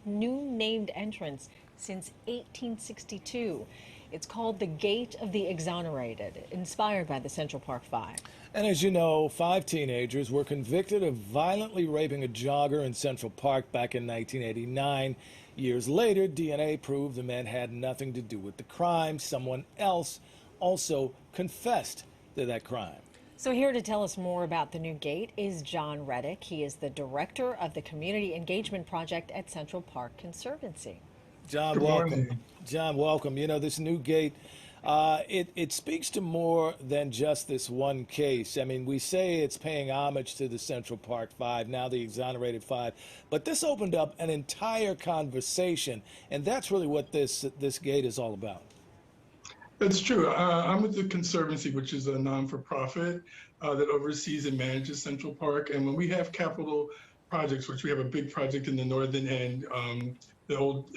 new named entrance since 1862. It's called the Gate of the Exonerated, inspired by the Central Park Five. And as you know, 5 teenagers were convicted of violently raping a jogger in Central Park back in 1989. Years later, DNA proved the men had nothing to do with the crime. Someone else also confessed to that crime. So here to tell us more about the new gate is John Reddick. He is the director of the Community Engagement Project at Central Park Conservancy. John, Good welcome. morning. John, welcome. You know, this new gate, it speaks to more than just this one case. I mean, we say it's paying homage to the Central Park Five, now the Exonerated Five, but this opened up an entire conversation, and that's really what this gate is all about. That's true. I'm with the Conservancy, which is a non-for-profit that oversees and manages Central Park. And when we have capital projects, which we have a big project in the northern end, the old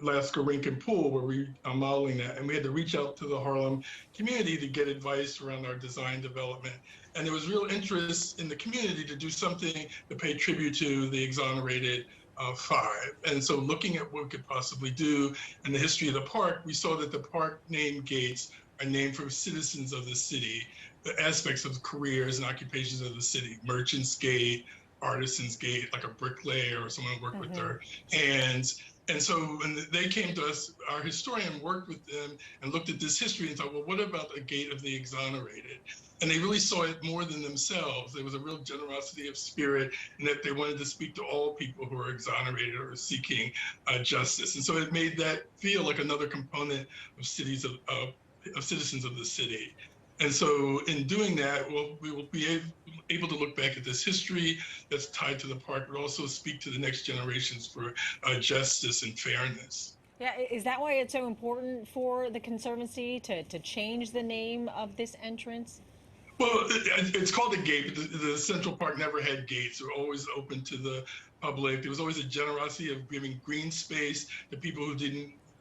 Alaska rink and pool, where we are modeling that, and we had to reach out to the Harlem community to get advice around our design development. And there was real interest in the community to do something to pay tribute to the Exonerated Five. And so looking at what we could possibly do and the history of the park, we saw that the park name gates are named for citizens of the city, the aspects of careers and occupations of the city, merchants gate, artisans gate, like a bricklayer or someone who worked with their hands. And so when they came to us, our historian worked with them and looked at this history and thought, well, what about a gate of the exonerated? And they really saw it more than themselves. There was a real generosity of spirit, and that they wanted to speak to all people who are exonerated or seeking justice. And so it made that feel like another component of cities of citizens of the city. And so in doing that, we will be able to look back at this history that's tied to the park, but also speak to the next generations for justice and fairness. Yeah, is that why it's so important for the Conservancy to change the name of this entrance? Well, it's called a gate, but the Central Park never had gates. They were always open to the public. There was always a generosity of giving green space to people who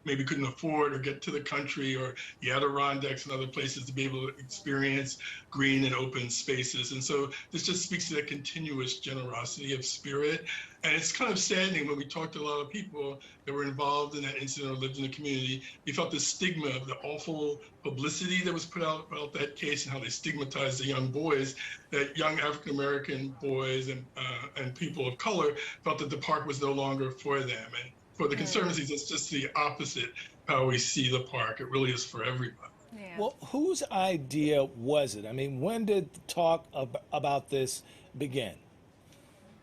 maybe couldn't afford or get to the country or the Adirondacks and other places to be able to experience green and open spaces. And so this just speaks to that continuous generosity of spirit. And it's kind of saddening when we talk to a lot of people that were involved in that incident or lived in the community. We felt the stigma of the awful publicity that was put out about that case and how they stigmatized the young boys, that young African-American boys and people of color felt that the park was no longer for them. And for the Conservancies, it's just the opposite how we see the park. It really is for everybody. Yeah. Well, whose idea was it? I mean, when did the talk about this begin?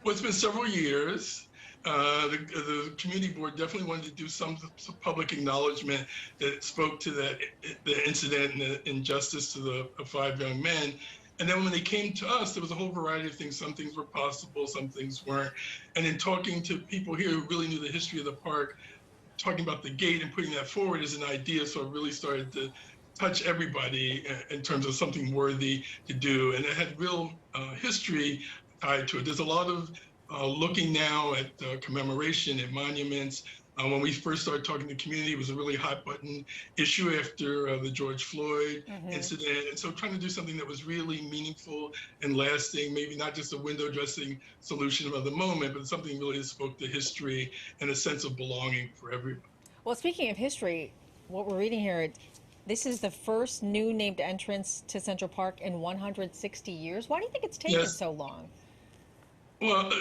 Well, it's been several years. The community board definitely wanted to do some public acknowledgement that spoke to the incident and the injustice to the 5 young men. And then when they came to us, there was a whole variety of things. Some things were possible, some things weren't. And in talking to people here who really knew the history of the park, talking about the gate and putting that forward as an idea, so it really started to touch everybody in terms of something worthy to do. And it had real history tied to it. There's a lot of looking now at commemoration and monuments. When we first started talking to the community, it was a really hot button issue after the George Floyd incident. And so trying to do something that was really meaningful and lasting, maybe not just a window dressing solution of the moment, but something really that spoke to history and a sense of belonging for everybody. Well, speaking of history, what we're reading here, this is the first new named entrance to Central Park in 160 years. Why do you think it's taken so long? Well,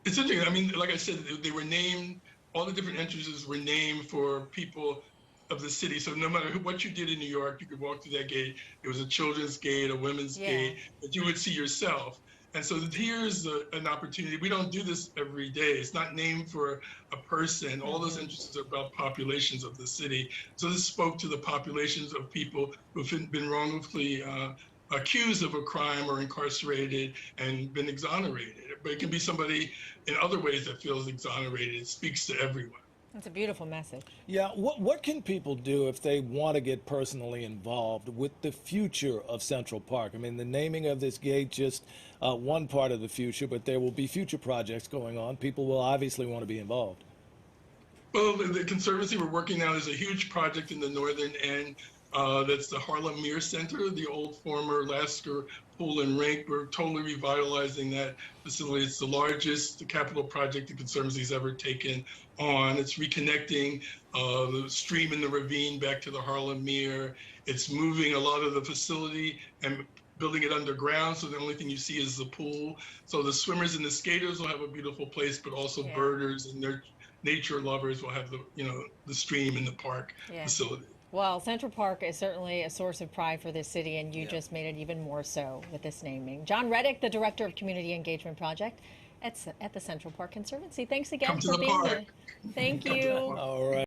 it's interesting. I mean, like I said, they were named. All the different entrances were named for people of the city. So no matter what you did in New York, you could walk through that gate. It was a children's gate, a women's gate, that you would see yourself. And so here's an opportunity. We don't do this every day. It's not named for a person. All those entrances are about populations of the city. So this spoke to the populations of people who've been wrongfully accused of a crime or incarcerated and been exonerated. But it can be somebody in other ways that feels exonerated. It speaks to everyone. That's a beautiful message. Yeah, what can people do if they want to get personally involved with the future of Central Park? I mean, the naming of this gate, just one part of the future, but there will be future projects going on. People will obviously want to be involved. Well, the Conservancy we're working on is a huge project in the northern end That's the Harlem Mir Center, the old former Lasker Pool and Rink. We're totally revitalizing that facility. It's the largest capital project the Conservancy's ever taken on. It's reconnecting the stream and the ravine back to the Harlem Mir. It's moving a lot of the facility and building it underground, so the only thing you see is the pool. So the swimmers and the skaters will have a beautiful place, but also birders and their nature lovers will have the stream and the park facility. Well, Central Park is certainly a source of pride for this city, and you just made it even more so with this naming. John Reddick, the Director of Community Engagement Project at the Central Park Conservancy. Thanks again for being here. Thank you. All right.